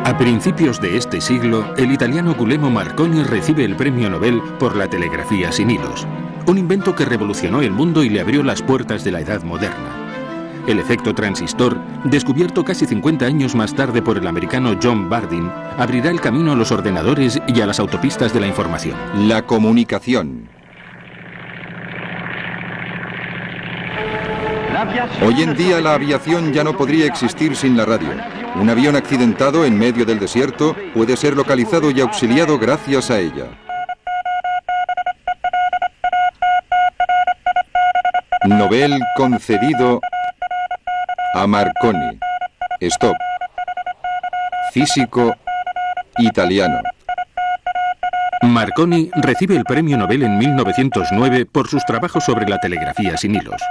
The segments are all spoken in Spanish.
A principios de este siglo, el italiano Guglielmo Marconi recibe el premio Nobel por la telegrafía sin hilos, un invento que revolucionó el mundo y le abrió las puertas de la edad moderna. El efecto transistor, descubierto casi 50 años más tarde por el americano John Bardeen, abrirá el camino a los ordenadores y a las autopistas de la información. La comunicación. Hoy en día la aviación ya no podría existir sin la radio. Un avión accidentado en medio del desierto puede ser localizado y auxiliado gracias a ella. Nobel concedido a Marconi. Stop. Físico italiano. Marconi recibe el premio Nobel en 1909 por sus trabajos sobre la telegrafía sin hilos.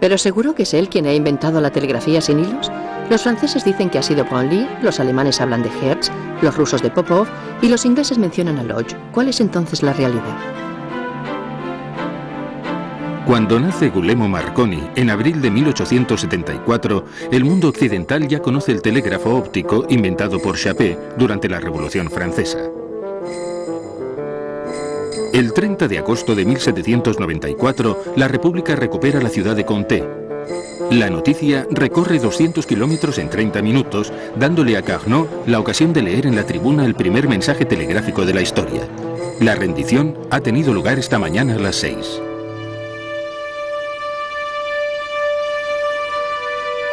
¿Pero seguro que es él quien ha inventado la telegrafía sin hilos? Los franceses dicen que ha sido Branly, los alemanes hablan de Hertz, los rusos de Popov y los ingleses mencionan a Lodge. ¿Cuál es entonces la realidad? Cuando nace Guglielmo Marconi, en abril de 1874, el mundo occidental ya conoce el telégrafo óptico inventado por Chappé durante la Revolución Francesa. El 30 de agosto de 1794, la República recupera la ciudad de Comté. La noticia recorre 200 kilómetros en 30 minutos, dándole a Carnot la ocasión de leer en la tribuna el primer mensaje telegráfico de la historia. La rendición ha tenido lugar esta mañana a las 6.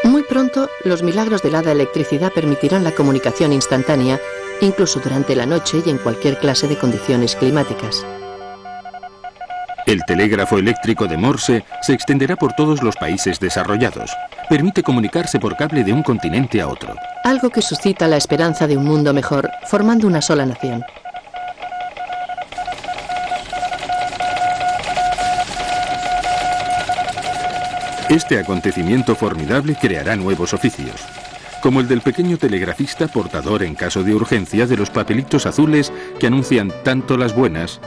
Muy pronto, los milagros de la electricidad permitirán la comunicación instantánea, incluso durante la noche y en cualquier clase de condiciones climáticas. El telégrafo eléctrico de Morse se extenderá por todos los países desarrollados. Permite comunicarse por cable de un continente a otro. Algo que suscita la esperanza de un mundo mejor, formando una sola nación. Este acontecimiento formidable creará nuevos oficios, como el del pequeño telegrafista portador en caso de urgencia de los papelitos azules que anuncian tanto las buenas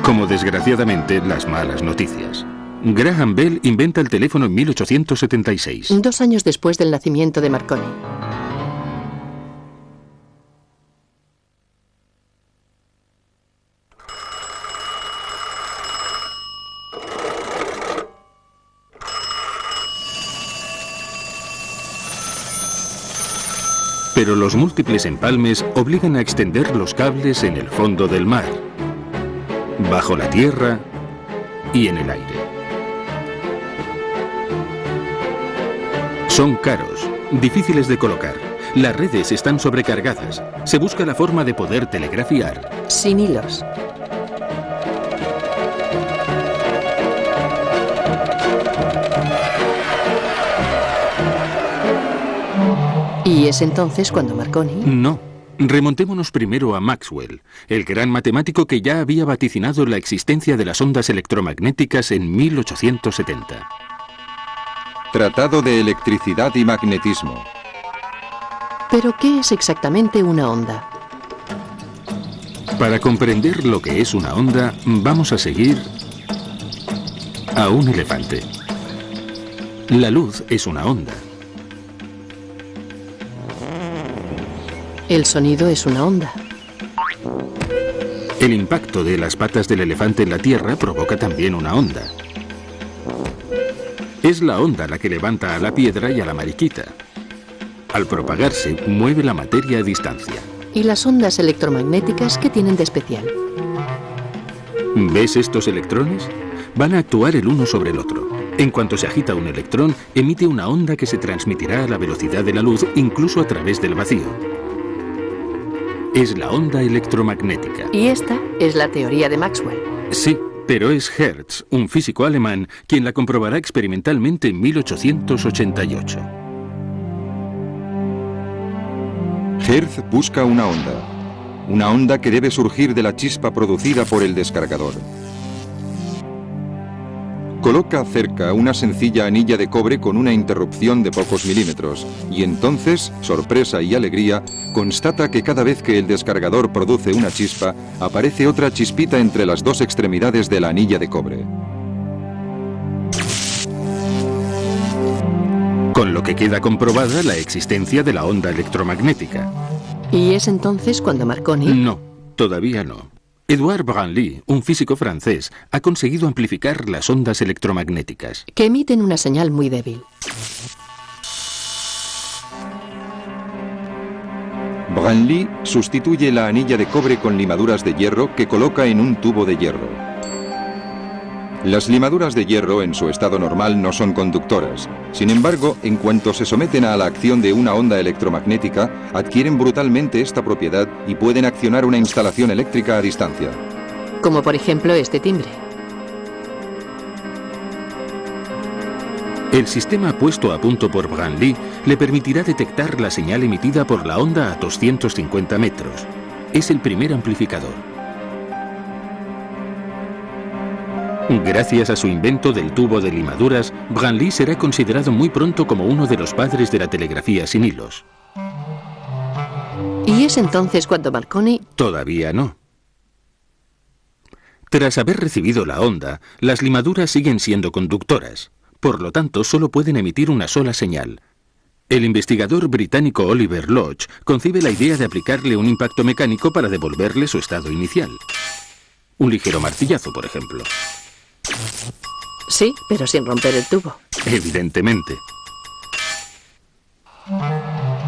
como desgraciadamente las malas noticias. Graham Bell inventa el teléfono en 1876. 2 años después del nacimiento de Marconi. Pero los múltiples empalmes obligan a extender los cables en el fondo del mar, bajo la tierra y en el aire. Son caros, difíciles de colocar. Las redes están sobrecargadas. Se busca la forma de poder telegrafiar sin hilos. ¿Y es entonces cuando Marconi? No. Remontémonos primero a Maxwell, el gran matemático que ya había vaticinado la existencia de las ondas electromagnéticas en 1870. Tratado de electricidad y magnetismo. ¿Pero qué es exactamente una onda? Para comprender lo que es una onda, vamos a seguir a un elefante. La luz es una onda. El sonido es una onda. El impacto de las patas del elefante en la tierra provoca también una onda. Es la onda la que levanta a la piedra y a la mariquita. Al propagarse, mueve la materia a distancia. ¿Y las ondas electromagnéticas qué tienen de especial? ¿Ves estos electrones? Van a actuar el uno sobre el otro. En cuanto se agita un electrón, emite una onda que se transmitirá a la velocidad de la luz, incluso a través del vacío. Es la onda electromagnética. Y esta es la teoría de Maxwell. Sí, pero es Hertz, un físico alemán, quien la comprobará experimentalmente en 1888. Hertz busca una onda que debe surgir de la chispa producida por el descargador. Coloca cerca una sencilla anilla de cobre con una interrupción de pocos milímetros y entonces, sorpresa y alegría, constata que cada vez que el descargador produce una chispa, aparece otra chispita entre las dos extremidades de la anilla de cobre. lo que queda comprobada la existencia de la onda electromagnética. ¿Y es entonces cuando Marconi...? No, todavía no. Édouard Branly, un físico francés, ha conseguido amplificar las ondas electromagnéticas, que emiten una señal muy débil. Branly sustituye la anilla de cobre con limaduras de hierro que coloca en un tubo de hierro. Las limaduras de hierro en su estado normal no son conductoras. Sin embargo, en cuanto se someten a la acción de una onda electromagnética, adquieren brutalmente esta propiedad y pueden accionar una instalación eléctrica a distancia. Como por ejemplo este timbre. El sistema puesto a punto por Branly le permitirá detectar la señal emitida por la onda a 250 metros. Es el primer amplificador. Gracias a su invento del tubo de limaduras, Branly será considerado muy pronto como uno de los padres de la telegrafía sin hilos. ¿Y es entonces cuando Marconi...? Todavía no. Tras haber recibido la onda, las limaduras siguen siendo conductoras. Por lo tanto, solo pueden emitir una sola señal. El investigador británico Oliver Lodge concibe la idea de aplicarle un impacto mecánico para devolverle su estado inicial. Un ligero martillazo, por ejemplo. Sí, pero sin romper el tubo. Evidentemente.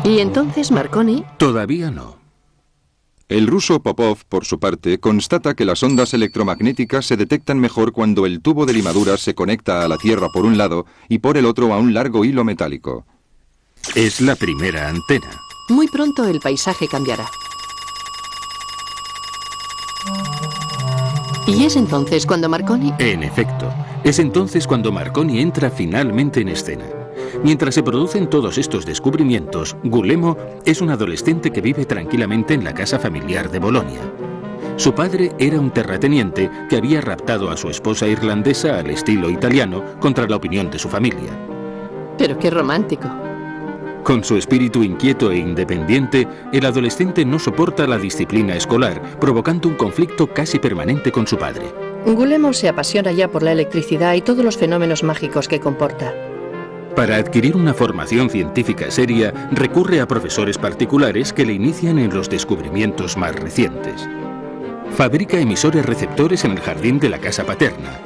¿Y entonces Marconi? Todavía no. El ruso Popov, por su parte, constata que las ondas electromagnéticas se detectan mejor cuando el tubo de limaduras se conecta a la Tierra por un lado y por el otro a un largo hilo metálico. Es la primera antena. Muy pronto el paisaje cambiará. ¿Y es entonces cuando Marconi...? En efecto, es entonces cuando Marconi entra finalmente en escena. Mientras se producen todos estos descubrimientos, Guglielmo es un adolescente que vive tranquilamente en la casa familiar de Bolonia. Su padre era un terrateniente que había raptado a su esposa irlandesa al estilo italiano contra la opinión de su familia. Pero qué romántico. Con su espíritu inquieto e independiente, el adolescente no soporta la disciplina escolar, provocando un conflicto casi permanente con su padre. Guglielmo se apasiona ya por la electricidad y todos los fenómenos mágicos que comporta. Para adquirir una formación científica seria, recurre a profesores particulares que le inician en los descubrimientos más recientes. Fabrica emisores receptores en el jardín de la casa paterna.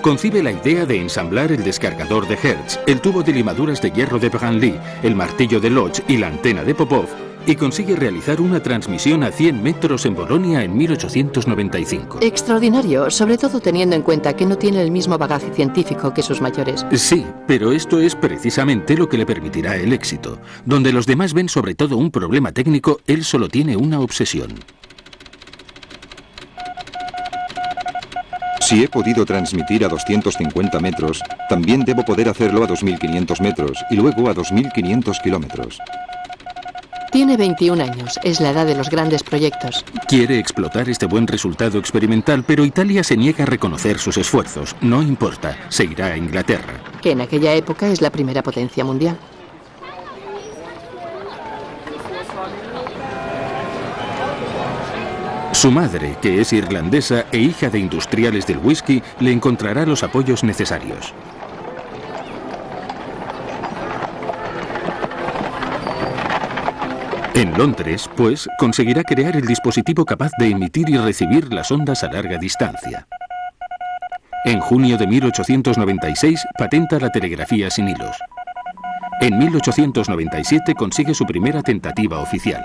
Concibe la idea de ensamblar el descargador de Hertz, el tubo de limaduras de hierro de Branly, el martillo de Lodge y la antena de Popov, y consigue realizar una transmisión a 100 metros en Bolonia en 1895. Extraordinario, sobre todo teniendo en cuenta que no tiene el mismo bagaje científico que sus mayores. Sí, pero esto es precisamente lo que le permitirá el éxito. Donde los demás ven sobre todo un problema técnico, él solo tiene una obsesión. Si he podido transmitir a 250 metros, también debo poder hacerlo a 2.500 metros y luego a 2.500 kilómetros. Tiene 21 años, es la edad de los grandes proyectos. Quiere explotar este buen resultado experimental, pero Italia se niega a reconocer sus esfuerzos. No importa, se irá a Inglaterra. Que en aquella época es la primera potencia mundial. Su madre, que es irlandesa e hija de industriales del whisky, le encontrará los apoyos necesarios. En Londres, pues, conseguirá crear el dispositivo capaz de emitir y recibir las ondas a larga distancia. En junio de 1896 patenta la telegrafía sin hilos. En 1897 consigue su primera tentativa oficial.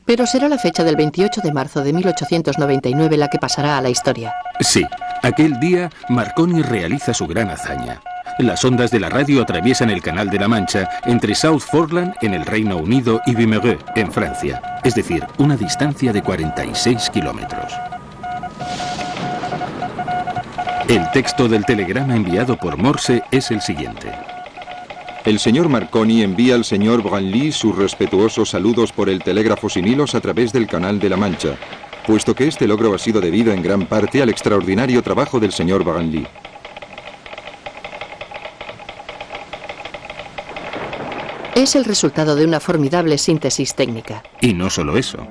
Pero será la fecha del 28 de marzo de 1899 la que pasará a la historia. Sí, aquel día Marconi realiza su gran hazaña. Las ondas de la radio atraviesan el Canal de la Mancha entre South Foreland, en el Reino Unido, y Wimereux, en Francia. Es decir, una distancia de 46 kilómetros. El texto del telegrama enviado por Morse es el siguiente. El señor Marconi envía al señor Branly sus respetuosos saludos por el telégrafo sin hilos a través del Canal de la Mancha, puesto que este logro ha sido debido en gran parte al extraordinario trabajo del señor Branly. Es el resultado de una formidable síntesis técnica. Y no solo eso.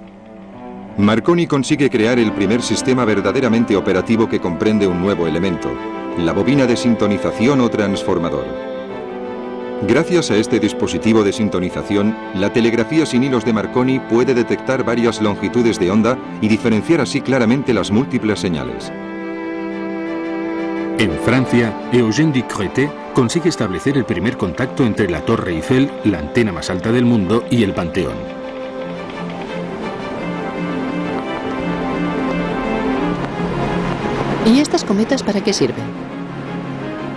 Marconi consigue crear el primer sistema verdaderamente operativo que comprende un nuevo elemento. la bobina de sintonización o transformador. Gracias a este dispositivo de sintonización, la telegrafía sin hilos de Marconi puede detectar varias longitudes de onda y diferenciar así claramente las múltiples señales. En Francia, Eugène Ducretet consigue establecer el primer contacto entre la Torre Eiffel, la antena más alta del mundo, y el Panteón. ¿Y estas cometas para qué sirven?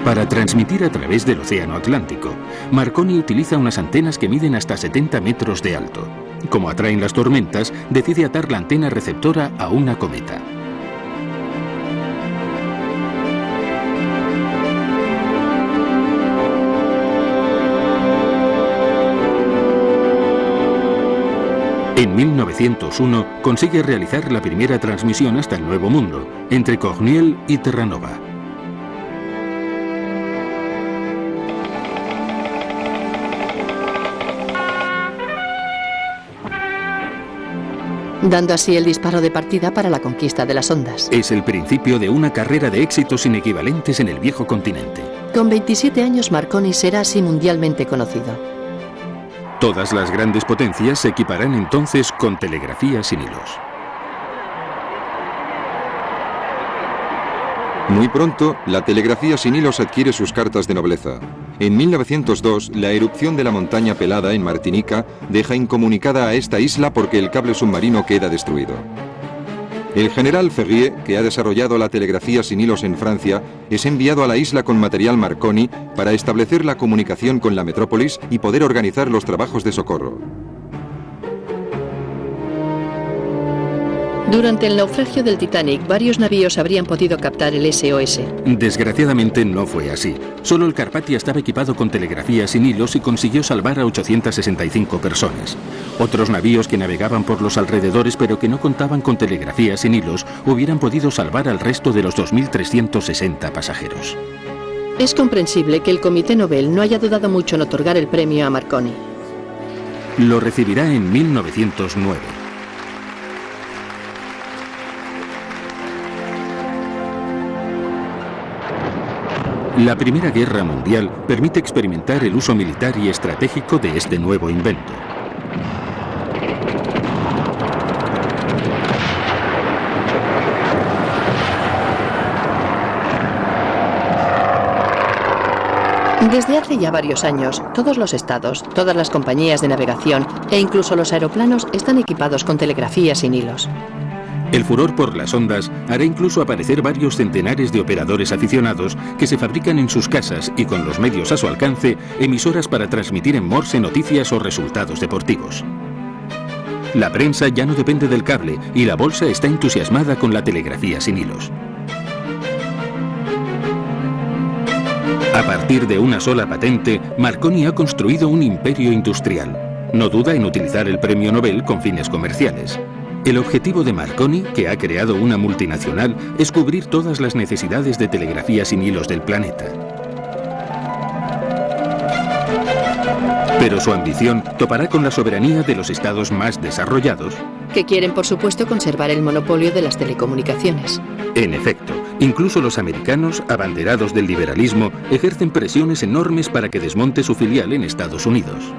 Para transmitir a través del Océano Atlántico, Marconi utiliza unas antenas que miden hasta 70 metros de alto. Como atraen las tormentas, decide atar la antena receptora a una cometa. En 1901 consigue realizar la primera transmisión hasta el Nuevo Mundo, entre Corniel y Terranova. Dando así el disparo de partida para la conquista de las ondas. Es el principio de una carrera de éxitos inequivalentes en el viejo continente. Con 27 años, Marconi será así mundialmente conocido. Todas las grandes potencias se equiparán entonces con telegrafía sin hilos. Muy pronto, la telegrafía sin hilos adquiere sus cartas de nobleza. En 1902, la erupción de la montaña Pelada en Martinica deja incomunicada a esta isla porque el cable submarino queda destruido. El general Ferrier, que ha desarrollado la telegrafía sin hilos en Francia, es enviado a la isla con material Marconi para establecer la comunicación con la metrópolis y poder organizar los trabajos de socorro. Durante el naufragio del Titanic, varios navíos habrían podido captar el SOS. Desgraciadamente no fue así. Solo el Carpathia estaba equipado con telegrafía sin hilos y consiguió salvar a 865 personas. Otros navíos que navegaban por los alrededores pero que no contaban con telegrafía sin hilos hubieran podido salvar al resto de los 2.360 pasajeros. Es comprensible que el Comité Nobel no haya dudado mucho en otorgar el premio a Marconi. Lo recibirá en 1909. La Primera Guerra Mundial permite experimentar el uso militar y estratégico de este nuevo invento. Desde hace ya varios años, todos los estados, todas las compañías de navegación e incluso los aeroplanos están equipados con telegrafía sin hilos. El furor por las ondas hará incluso aparecer varios centenares de operadores aficionados que se fabrican en sus casas y con los medios a su alcance emisoras para transmitir en Morse noticias o resultados deportivos. La prensa ya no depende del cable y la bolsa está entusiasmada con la telegrafía sin hilos. A partir de una sola patente, Marconi ha construido un imperio industrial. No duda en utilizar el premio Nobel con fines comerciales. El objetivo de Marconi, que ha creado una multinacional, es cubrir todas las necesidades de telegrafía sin hilos del planeta. Pero su ambición topará con la soberanía de los estados más desarrollados, que quieren, por supuesto, conservar el monopolio de las telecomunicaciones. En efecto, incluso los americanos, abanderados del liberalismo, ejercen presiones enormes para que desmonte su filial en Estados Unidos.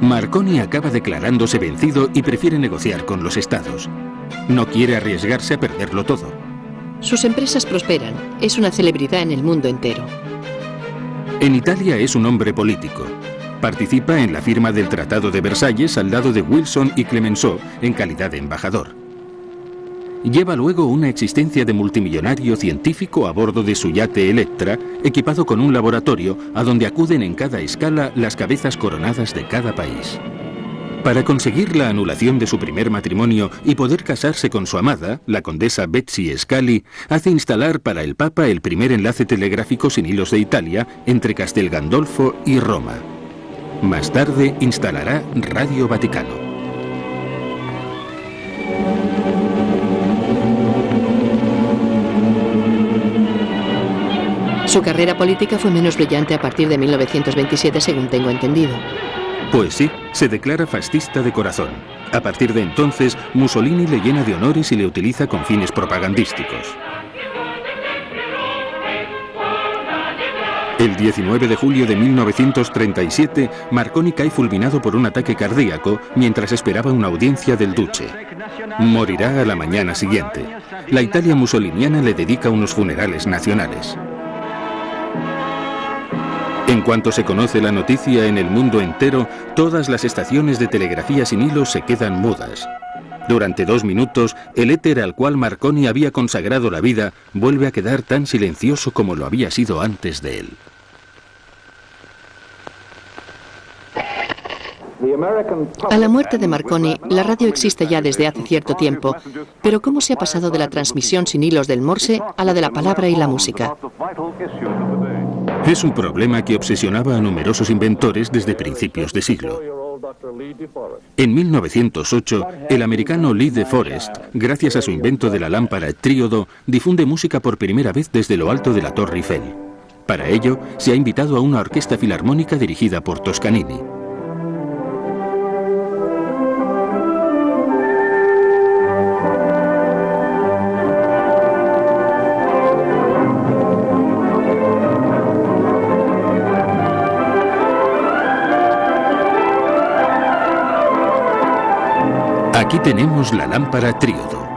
Marconi acaba declarándose vencido y prefiere negociar con los estados. No quiere arriesgarse a perderlo todo. Sus empresas prosperan. Es una celebridad en el mundo entero. En Italia es un hombre político. Participa en la firma del Tratado de Versalles al lado de Wilson y Clemenceau en calidad de embajador. Lleva luego una existencia de multimillonario científico a bordo de su yate Electra, equipado con un laboratorio a donde acuden en cada escala las cabezas coronadas de cada país. Para conseguir la anulación de su primer matrimonio y poder casarse con su amada, la condesa Betsy Scali, hace instalar para el Papa el primer enlace telegráfico sin hilos de Italia entre Castel Gandolfo y Roma. Más tarde instalará Radio Vaticano. Su carrera política fue menos brillante a partir de 1927, según tengo entendido. Pues sí, se declara fascista de corazón. A partir de entonces, Mussolini le llena de honores y le utiliza con fines propagandísticos. El 19 de julio de 1937, Marconi cae fulminado por un ataque cardíaco mientras esperaba una audiencia del duce. Morirá a la mañana siguiente. La Italia mussoliniana le dedica unos funerales nacionales. En cuanto se conoce la noticia en el mundo entero, todas las estaciones de telegrafía sin hilos se quedan mudas. Durante 2 minutos, el éter al cual Marconi había consagrado la vida vuelve a quedar tan silencioso como lo había sido antes de él. A la muerte de Marconi, la radio existe ya desde hace cierto tiempo, pero ¿cómo se ha pasado de la transmisión sin hilos del Morse a la de la palabra y la música? Es un problema que obsesionaba a numerosos inventores desde principios de siglo. En 1908, el americano Lee De Forest, gracias a su invento de la lámpara tríodo, difunde música por primera vez desde lo alto de la Torre Eiffel. Para ello, se ha invitado a una orquesta filarmónica dirigida por Toscanini. Aquí tenemos la lámpara tríodo,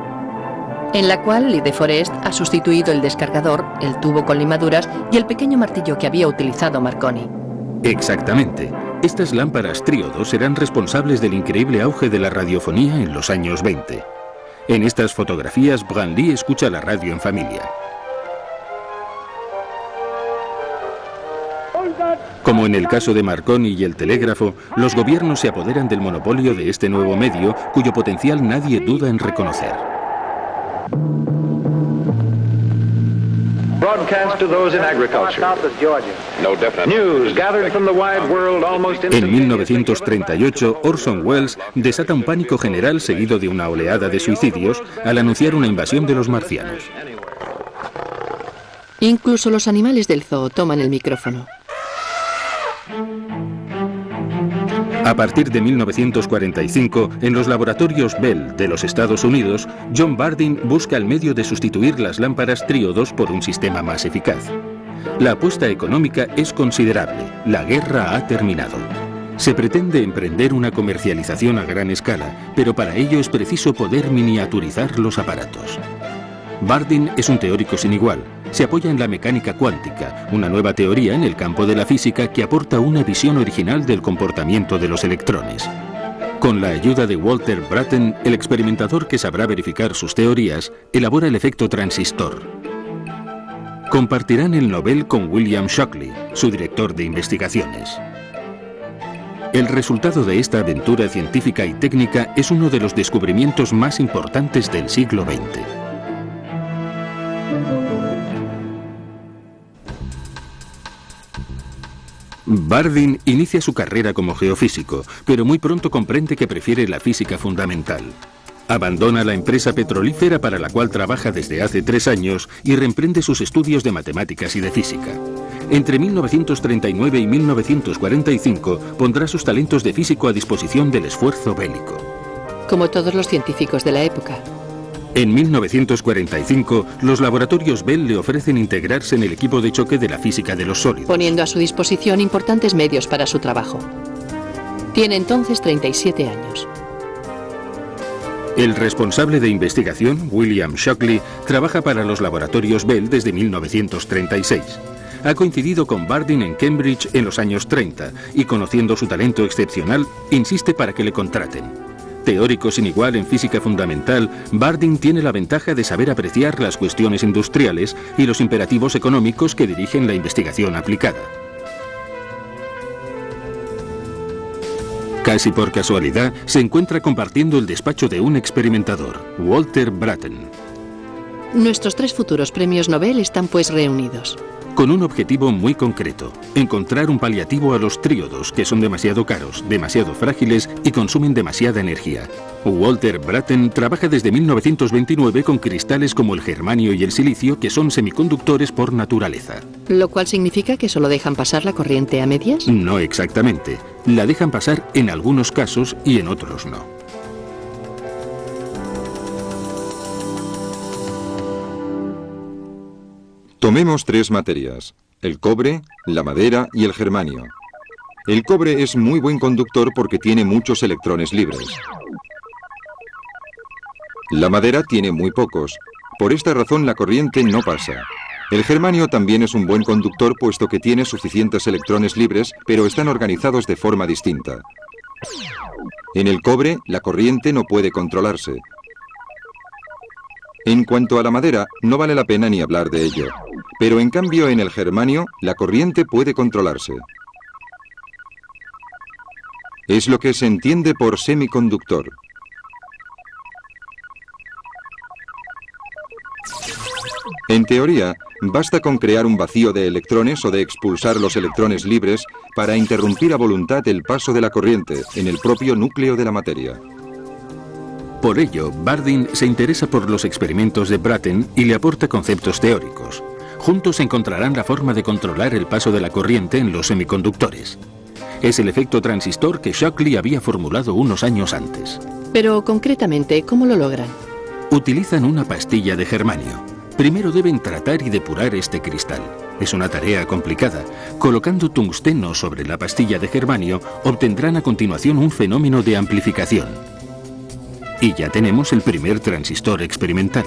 en la cual Lee De Forest ha sustituido el descargador, el tubo con limaduras y el pequeño martillo que había utilizado Marconi. Exactamente. Estas lámparas tríodo serán responsables del increíble auge de la radiofonía en los años 20. En estas fotografías, Branly escucha la radio en familia. Como en el caso de Marconi y el telégrafo, los gobiernos se apoderan del monopolio de este nuevo medio, cuyo potencial nadie duda en reconocer. En 1938, Orson Welles desata un pánico general seguido de una oleada de suicidios al anunciar una invasión de los marcianos. Incluso los animales del zoo toman el micrófono. A partir de 1945, en los laboratorios Bell de los Estados Unidos, John Bardeen busca el medio de sustituir las lámparas tríodos por un sistema más eficaz. La apuesta económica es considerable. La guerra ha terminado. Se pretende emprender una comercialización a gran escala, pero para ello es preciso poder miniaturizar los aparatos. Bardeen es un teórico sin igual. Se apoya en la mecánica cuántica, una nueva teoría en el campo de la física que aporta una visión original del comportamiento de los electrones. Con la ayuda de Walter Brattain, el experimentador que sabrá verificar sus teorías, elabora el efecto transistor. Compartirán el Nobel con William Shockley, su director de investigaciones. El resultado de esta aventura científica y técnica es uno de los descubrimientos más importantes del siglo XX. Bardeen inicia su carrera como geofísico, pero muy pronto comprende que prefiere la física fundamental. Abandona la empresa petrolífera para la cual trabaja desde hace 3 años y reemprende sus estudios de matemáticas y de física. Entre 1939 y 1945 pondrá sus talentos de físico a disposición del esfuerzo bélico. Como todos los científicos de la época. En 1945, los laboratorios Bell le ofrecen integrarse en el equipo de choque de la física de los sólidos, poniendo a su disposición importantes medios para su trabajo. Tiene entonces 37 años. El responsable de investigación, William Shockley, trabaja para los laboratorios Bell desde 1936. Ha coincidido con Bardeen en Cambridge en los años 30 y, conociendo su talento excepcional, insiste para que le contraten. Teórico sin igual en física fundamental, Bardeen tiene la ventaja de saber apreciar las cuestiones industriales y los imperativos económicos que dirigen la investigación aplicada. Casi por casualidad, se encuentra compartiendo el despacho de un experimentador, Walter Brattain. Nuestros 3 futuros premios Nobel están pues reunidos. Con un objetivo muy concreto: encontrar un paliativo a los tríodos, que son demasiado caros, demasiado frágiles y consumen demasiada energía. Walter Brattain trabaja desde 1929 con cristales como el germanio y el silicio, que son semiconductores por naturaleza. ¿Lo cual significa que solo dejan pasar la corriente a medias? No exactamente. La dejan pasar en algunos casos y en otros no. Tomemos 3 materias: el cobre, la madera y el germanio. El cobre es muy buen conductor porque tiene muchos electrones libres. La madera tiene muy pocos. Por esta razón la corriente no pasa. El germanio también es un buen conductor puesto que tiene suficientes electrones libres, pero están organizados de forma distinta. En el cobre, la corriente no puede controlarse. En cuanto a la madera, no vale la pena ni hablar de ello. Pero en cambio en el germanio, la corriente puede controlarse. Es lo que se entiende por semiconductor. En teoría, basta con crear un vacío de electrones o de expulsar los electrones libres para interrumpir a voluntad el paso de la corriente en el propio núcleo de la materia. Por ello, Bardeen se interesa por los experimentos de Brattain y le aporta conceptos teóricos. Juntos encontrarán la forma de controlar el paso de la corriente en los semiconductores. Es el efecto transistor que Shockley había formulado unos años antes. Pero concretamente, ¿cómo lo logran? Utilizan una pastilla de germanio. Primero deben tratar y depurar este cristal. Es una tarea complicada. Colocando tungsteno sobre la pastilla de germanio, obtendrán a continuación un fenómeno de amplificación. Y ya tenemos el primer transistor experimental.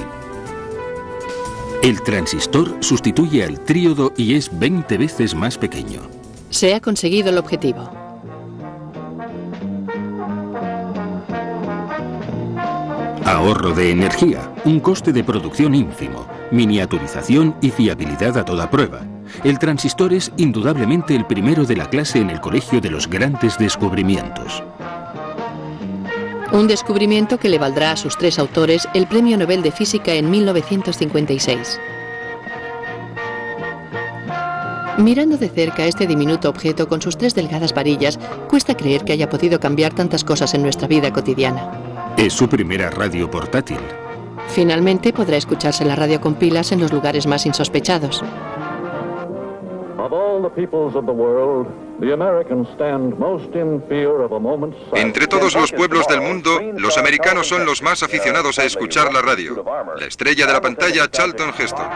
El transistor sustituye al tríodo y es 20 veces más pequeño. Se ha conseguido el objetivo. Ahorro de energía, un coste de producción ínfimo, miniaturización y fiabilidad a toda prueba. El transistor es indudablemente el primero de la clase en el colegio de los grandes descubrimientos. Un descubrimiento que le valdrá a sus tres autores el Premio Nobel de Física en 1956. Mirando de cerca este diminuto objeto con sus tres delgadas varillas, cuesta creer que haya podido cambiar tantas cosas en nuestra vida cotidiana. Es su primera radio portátil. Finalmente podrá escucharse la radio con pilas en los lugares más insospechados. Entre todos los pueblos del mundo, los americanos son los más aficionados a escuchar la radio. La estrella de la pantalla, Charlton Heston.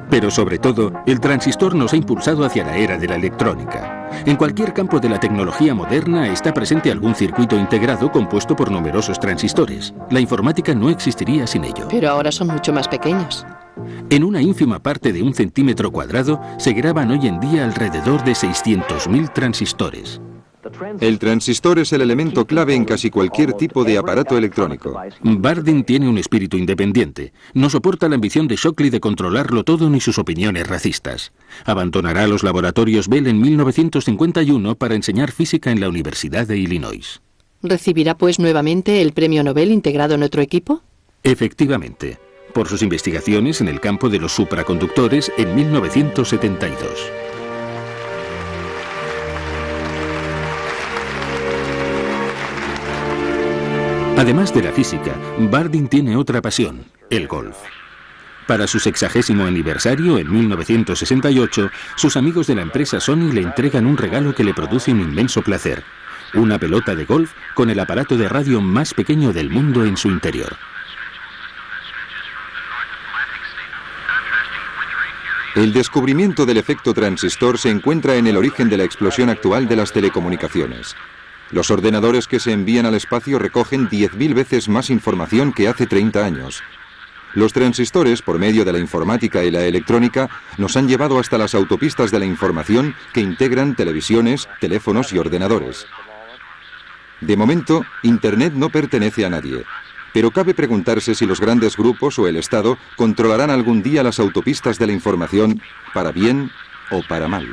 Pero sobre todo, el transistor nos ha impulsado hacia la era de la electrónica. En cualquier campo de la tecnología moderna está presente algún circuito integrado compuesto por numerosos transistores. La informática no existiría sin ello. Pero ahora son mucho más pequeños. En una ínfima parte de un centímetro cuadrado se graban hoy en día alrededor de 600.000 transistores. El transistor es el elemento clave en casi cualquier tipo de aparato electrónico. Bardeen tiene un espíritu independiente. No soporta la ambición de Shockley de controlarlo todo ni sus opiniones racistas. Abandonará los laboratorios Bell en 1951 para enseñar física en la Universidad de Illinois. ¿Recibirá pues nuevamente el Premio Nobel integrado en otro equipo? Efectivamente, por sus investigaciones en el campo de los supraconductores en 1972. Además de la física, Bardeen tiene otra pasión, el golf. Para su 60º aniversario, en 1968, sus amigos de la empresa Sony le entregan un regalo que le produce un inmenso placer: una pelota de golf con el aparato de radio más pequeño del mundo en su interior. El descubrimiento del efecto transistor se encuentra en el origen de la explosión actual de las telecomunicaciones. Los ordenadores que se envían al espacio recogen 10.000 veces más información que hace 30 años. Los transistores, por medio de la informática y la electrónica, nos han llevado hasta las autopistas de la información que integran televisiones, teléfonos y ordenadores. De momento, Internet no pertenece a nadie. Pero cabe preguntarse si los grandes grupos o el Estado controlarán algún día las autopistas de la información, para bien o para mal.